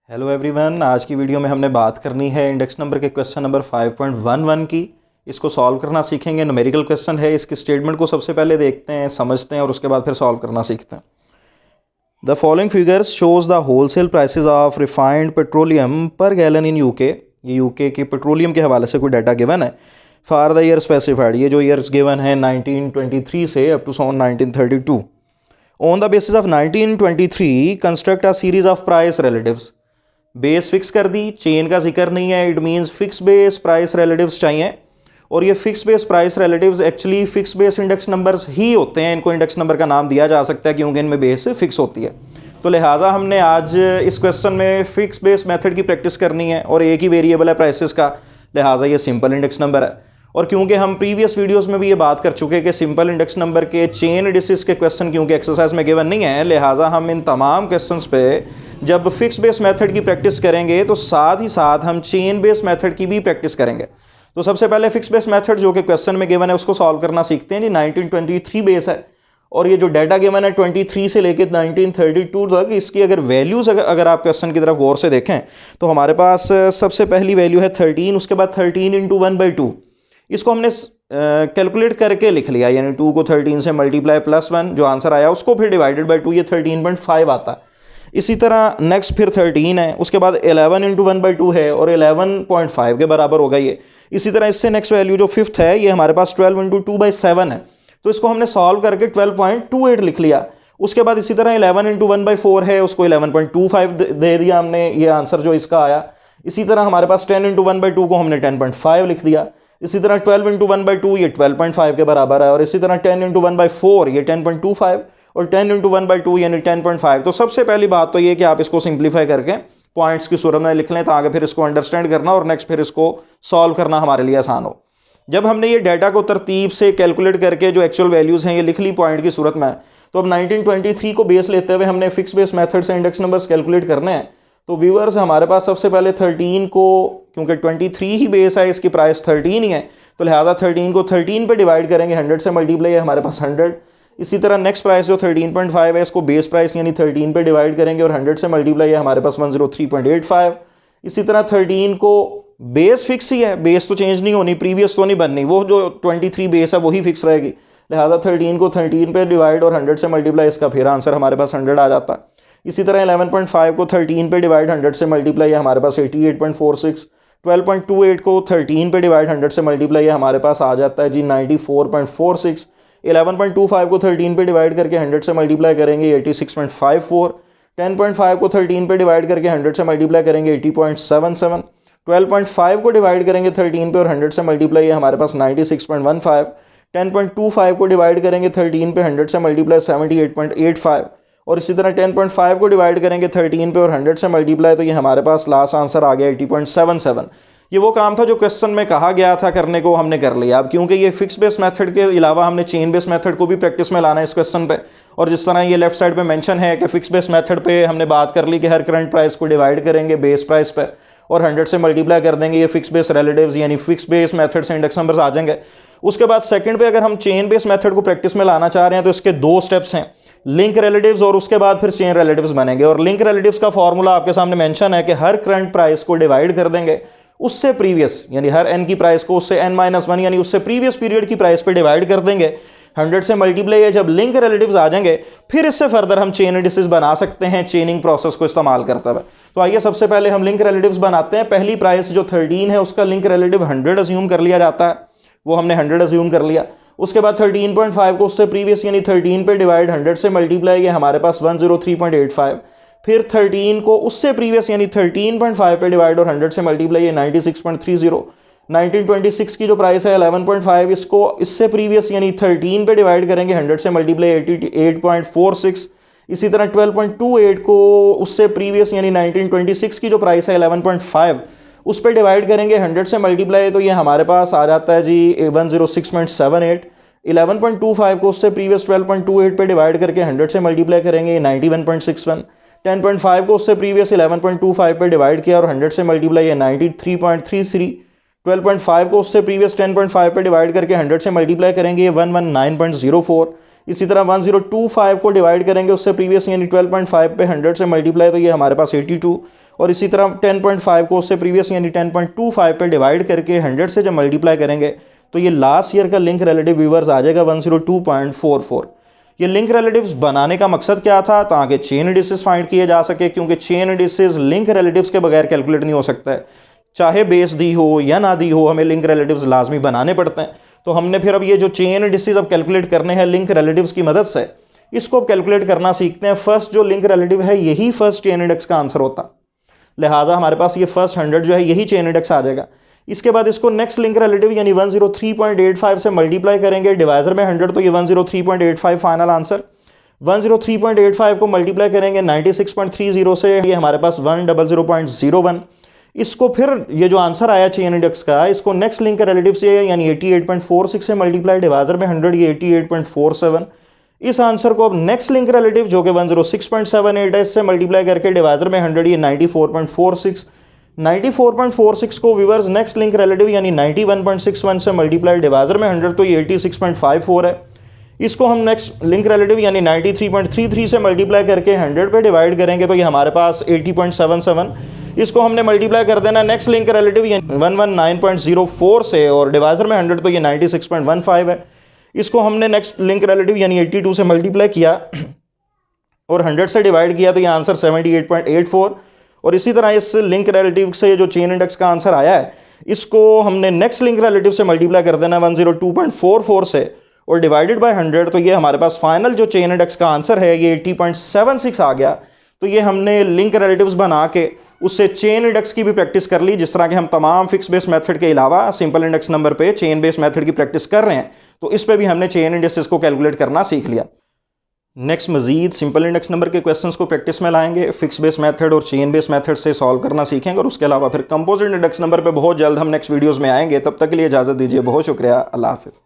Hello everyone, आज की video में हमने बात करनी है इंडेक्स नंबर के क्वेश्चन नंबर 5.11 की। इसको सॉल्व करना सीखेंगे। न्यूमेरिकल क्वेश्चन है। इसकी स्टेटमेंट को सबसे पहले देखते हैं, समझते हैं और उसके बाद फिर सॉल्व करना सीखते हैं। The following figures shows the wholesale prices of refined petroleum per gallon in UK. ये यूके के पेट्रोलियम के हवाले से कोई डाटा गिवन है फॉर द ईयर स्पेसिफाइड। ये जो ईयर्स गिवन है 1923 से up to 1932। On the basis of 1923 construct a series of price relatives. Base fix कर दी, चेन का जिक्र नहीं है। It means fix base price relatives चाहिए, और ये fix base price relatives actually fix base index numbers ही होते हैं। इनको इंडेक्स नंबर का नाम दिया जा सकता है क्योंकि इनमें बेस फिक्स होती है। तो लिहाजा हमने आज इस क्वेश्चन में फिक्स बेस मेथड की प्रैक्टिस करनी है, और एक ही वेरिएबल है प्राइसेस का, लिहाजा ये सिंपल इंडेक्स नंबर है। और क्योंकि हम प्रीवियस वीडियोस में भी ये बात कर चुके हैं कि सिंपल इंडेक्स नंबर के चेन इंडिसेस के क्वेश्चन क्योंकि एक्सरसाइज में गिवन नहीं है, लिहाजा हम इन तमाम क्वेश्चंस पे जब फिक्स बेस मेथड की प्रैक्टिस करेंगे तो साथ ही साथ हम चेन बेस मेथड की भी प्रैक्टिस करेंगे। तो सबसे पहले फिक्स बेस मेथड जो कि क्वेश्चन में गिवन है उसको सॉल्व करना सीखते हैं जी। 1923 बेस है, और ये जो डाटा गिवन है 23 से लेकर 1932 तक, इसकी अगर वैल्यूज़ अगर आप क्वेश्चन की तरफ गौर से देखें तो हमारे पास सबसे पहली वैल्यू है 13, उसके बाद 13 इंटू 1/2। इसको हमने कैलकुलेट करके लिख लिया, यानी 2 को 13 से मल्टीप्लाई +1, जो आंसर आया उसको फिर डिवाइडेड बाई 2, ये 13.5 आता है। इसी तरह नेक्स्ट फिर 13 है, उसके बाद 11 इंटू 1/2 है और 11.5 के बराबर होगा ये। इसी तरह इससे नेक्स्ट वैल्यू जो फिफ्थ है, ये हमारे पास 12 इंटू 2/7 है, तो इसको हमने सॉल्व करके 12.28 लिख लिया। उसके बाद इसी तरह 11 इंटू 1/4 है, उसको 11.25 दे दिया हमने, ये आंसर जो इसका आया। इसी तरह हमारे पास 10 इंटू 1/2 को हमने 10.5 लिख दिया। इसी तरह 12 इंटू 1/2 ये 12.5 के बराबर है, और इसी तरह 10 इंटू 1/4 ये 10.25, और 10 इंटू 1/2 यानी 10.5। तो सबसे पहली बात तो ये कि आप इसको सिंप्लीफाई करके पॉइंट्स की सूरत में लिख लें, ताकि फिर इसको अंडरस्टैंड करना और नेक्स्ट फिर इसको सॉल्व करना हमारे लिए आसान हो। जब हमने ये डाटा को तरतीब से कैलकुलेट करके जो एक्चुअल वैल्यूज़ हैं ये लिख ली पॉइंट की सूरत में, तो अब 1923 को बेस लेते हुए हमने फिक्स बेस मेथड से इंडेक्स नंबर्स कैलकुलेट करने हैं। तो व्यूअर्स, हमारे पास सबसे पहले 13 को, क्योंकि 23 ही बेस है, इसकी प्राइस 13 ही है, तो लिहाजा 13 को 13 पे डिवाइड करेंगे, 100 से मल्टीप्लाई है हमारे पास 100। इसी तरह नेक्स्ट प्राइस जो 13.5 है, इसको बेस प्राइस यानी 13 पे डिवाइड करेंगे और 100 से मल्टीप्लाई है हमारे पास 103.85। इसी तरह 13 को बेस फिक्स ही है, बेस तो चेंज नहीं होनी, प्रीवियस तो नहीं बननी, वो जो 23 बेस है वही फिक्स रहेगी। लिहाजा 13 को 13 पे डिवाइड और 100 से मल्टीप्लाई, इसका फिर आंसर हमारे पास 100 आ जाता है। इसी तरह 11.5 को 13 पे डिवाइड 100 से मल्टीप्लाई है हमारे पास 88.46। 12.28 को 13 पे डिवाइड 100 से मल्टीप्लाई है हमारे पास आ जाता है जी 94.46। 11.25 को 13 पे डिवाइड करके 100 से मल्टीप्लाई करेंगे 86.54। 10.5 को 13 पे डिवाइड करके 100 से मल्टीप्लाई करेंगे 80.77। 12.5 को डिवाइड करेंगे 13 पे और 100 से मल्टीप्लाई है हमारे पास 96.15। 10.25 को डिवाइड करेंगे 13 पे 100 से मल्टीप्लाई 78.85, और इसी तरह 10.5 को डिवाइड करेंगे 13 पे और 100 से मल्टीप्लाई, तो ये हमारे पास लास्ट आंसर आ गया 80.77। ये वो काम था जो क्वेश्चन में कहा गया था करने को, हमने कर लिया। अब क्योंकि ये फिक्स बेस मेथड के अलावा हमने चेन बेस मेथड को भी प्रैक्टिस में लाना है इस क्वेश्चन पे, और जिस तरह ये लेफ्ट साइड पे मेंशन है कि फिक्स बेस मेथड पे हमने बात कर ली कि हर करंट प्राइस को डिवाइड करेंगे बेस प्राइस पे और 100 से मल्टीप्लाई कर देंगे, ये फिक्स बेस रिलेटिव्स यानी फिक्स बेस मेथड से इंडेक्स नंबर्स आ जाएंगे। उसके बाद सेकंड पे अगर हम चेन बेस मेथड को प्रैक्टिस में लाना चाह रहे हैं तो इसके 2 स्टेप्स हैं, लिंक रिलेटिव्स और उसके बाद फिर चेन रिलेटिव्स बनेंगे। और लिंक रिलेटिव्स का फॉर्मूला आपके सामने मेंशन है कि हर करंट प्राइस को डिवाइड कर देंगे उससे प्रीवियस, यानी हर n की प्राइस को उससे n-1 यानी उससे प्रीवियस पीरियड की प्राइस पे डिवाइड कर देंगे। 100 से मल्टीप्लाई है, जब लिंक रिलेटिव्स आ जाएंगे फिर इससे फर्दर हम चेन इंडिसेस बना सकते हैं चेनिंग प्रोसेस को इस्तेमाल करते हुए। तो आइए सबसे पहले हम लिंक रिलेटिव्स बनाते हैं। पहली प्राइस जो 13 है उसका लिंक रिलेटिव 100 अज्यूम कर लिया जाता है, वो हमने 100 अज्यूम कर लिया। उसके बाद 13.5 को उससे प्रीवियस यानी 13 पे डिवाइड 100 से मल्टीप्लाई ये हमारे पास 103.85। फिर 13 को उससे प्रीवियस यानी 13.5 पे डिवाइड और 100 से मल्टीप्लाई ये 96.30। 1926 की जो प्राइस है 11.5, इसको इससे प्रीवियस यानी 13 पे डिवाइड करेंगे 100 से मल्टीप्लाई 88.46। इसी तरह 12.28 को उससे प्रीवियस यानी 1926 की जो प्राइस है 11.5, उस पर डिवाइड करेंगे 100 से मल्टीप्लाई, तो ये हमारे पास आ जाता है जी 106.78। 11.25 को उससे प्रीवियस 12.28 पे डिवाइड करके 100 से मल्टीप्लाई करेंगे 91.61। 10.5 को उससे प्रीवियस 11.25 पे डिवाइड किया और 100 से मल्टीप्लाई है 93.33। 12.5 को उससे प्रीवियस 10.5 पे डिवाइड करके 100 से मल्टीप्लाई करेंगे 119.04। इसी तरह 1025 को डिवाइड करेंगे उससे प्रीवियस यानी 12.5 पे 100 से मल्टीप्लाई, तो ये हमारे पास 82। और इसी तरह 10.5 को उससे प्रीवियस यानी 10.25 पे डिवाइड करके 100 से जब मल्टीप्लाई करेंगे तो ये लास्ट ईयर का लिंक रिलेटिव व्यूअर्स आ जाएगा 102.44। ये लिंक रिलेटिव्स बनाने का मकसद क्या था? ताकि चेन इंडिसेस फाइंड किए जा सके, क्योंकि चेन इंडिसेस लिंक रिलेटिव्स के बगैर कैलकुलेट नहीं हो सकता है। चाहे बेस दी हो या ना दी हो, हमें लिंक रिलेटिव्स लाजमी बनाने पड़ते हैं। तो हमने फिर अब ये जो चेन इंडिसेस अब कैलकुलेट करने हैं लिंक रिलेटिव्स की मदद से, इसको अब कैलकुलेट करना सीखते हैं। फर्स्ट जो लिंक रिलेटिव है यही फर्स्ट चेन इंडेक्स का आंसर होता, लिहाजा हमारे पास ये फर्स्ट 100 जो है यही चेन इंडेक्स आ जाएगा। इसके बाद इसको नेक्स्ट लिंक रिलेटिव यानी 103.85 से मल्टीप्लाई करेंगे डिवाइजर में 100, तो ये 103.85 फाइनल आंसर। 103.85 को मल्टीप्लाई करेंगे 96.30 से, ये हमारे पास 100.01। इसको फिर ये जो आंसर आया चेन इंडेक्स का, इसको नेक्स्ट लिंक रिलेटिव से यानी 88.46 से मल्टीप्लाई डिवाइजर में 100, ये 88.47। इस आंसर को अब नेक्स्ट लिंक रिलेटिव जो कि 106.78 है इससे मल्टीप्लाई करके डिवाइजर में 100, ये 94.46। 94.46 को व्यूअर्स नेक्स्ट लिंक रिलेटिव यानी 91.61 से मल्टीप्लाई डिवाइजर में 100, तो ये 86.54 है। इसको हम नेक्स्ट लिंक रिलेटिव यानी 93.33 से मल्टीप्लाई करके 100 पे डिवाइड करेंगे, तो ये हमारे पास 80.77। इसको हमने मल्टीप्लाई कर देना नेक्स्ट लिंक रिलेटिव यानी 119.04 से और डिवाइजर में 100, तो ये 96.15 है। इसको हमने नेक्स्ट लिंक रिलेटिव यानी 82 से मल्टीप्लाई किया और 100 से डिवाइड किया, तो ये आंसर 78.84। और इसी तरह इस लिंक रिलेटिव से जो चेन इंडेक्स का आंसर आया है, इसको हमने नेक्स्ट लिंक रिलेटिव से मल्टीप्लाई कर देना 102.44 से और डिवाइडेड बाय 100, तो ये हमारे पास फाइनल जो चेन इंडेक्स का आंसर है ये 80.76 आ गया। तो ये हमने लिंक रिलेटिव्स बना के उससे चेन इंडेक्स की भी प्रैक्टिस कर ली, जिस तरह के हम तमाम फिक्स बेस मेथड के अलावा सिंपल इंडेक्स नंबर पे चेन बेस मेथड की प्रैक्टिस कर रहे हैं, तो इस पे भी हमने चेन इंडेक्सेस को कैलकुलेट करना सीख लिया। नेक्स्ट मजीद सिंपल इंडेक्स नंबर के क्वेश्चंस को प्रैक्टिस में लाएंगे, फिक्स बेस मेथड और चेन बेस मेथड से सॉल्व करना सीखेंगे, और उसके अलावा फिर कंपोजिट इंडेक्स नंबर पे बहुत जल्द हम नेक्स्ट वीडियोस में आएंगे। तब तक के लिए इजाज़त दीजिए, बहुत शुक्रिया, अल्लाह हाफिज़।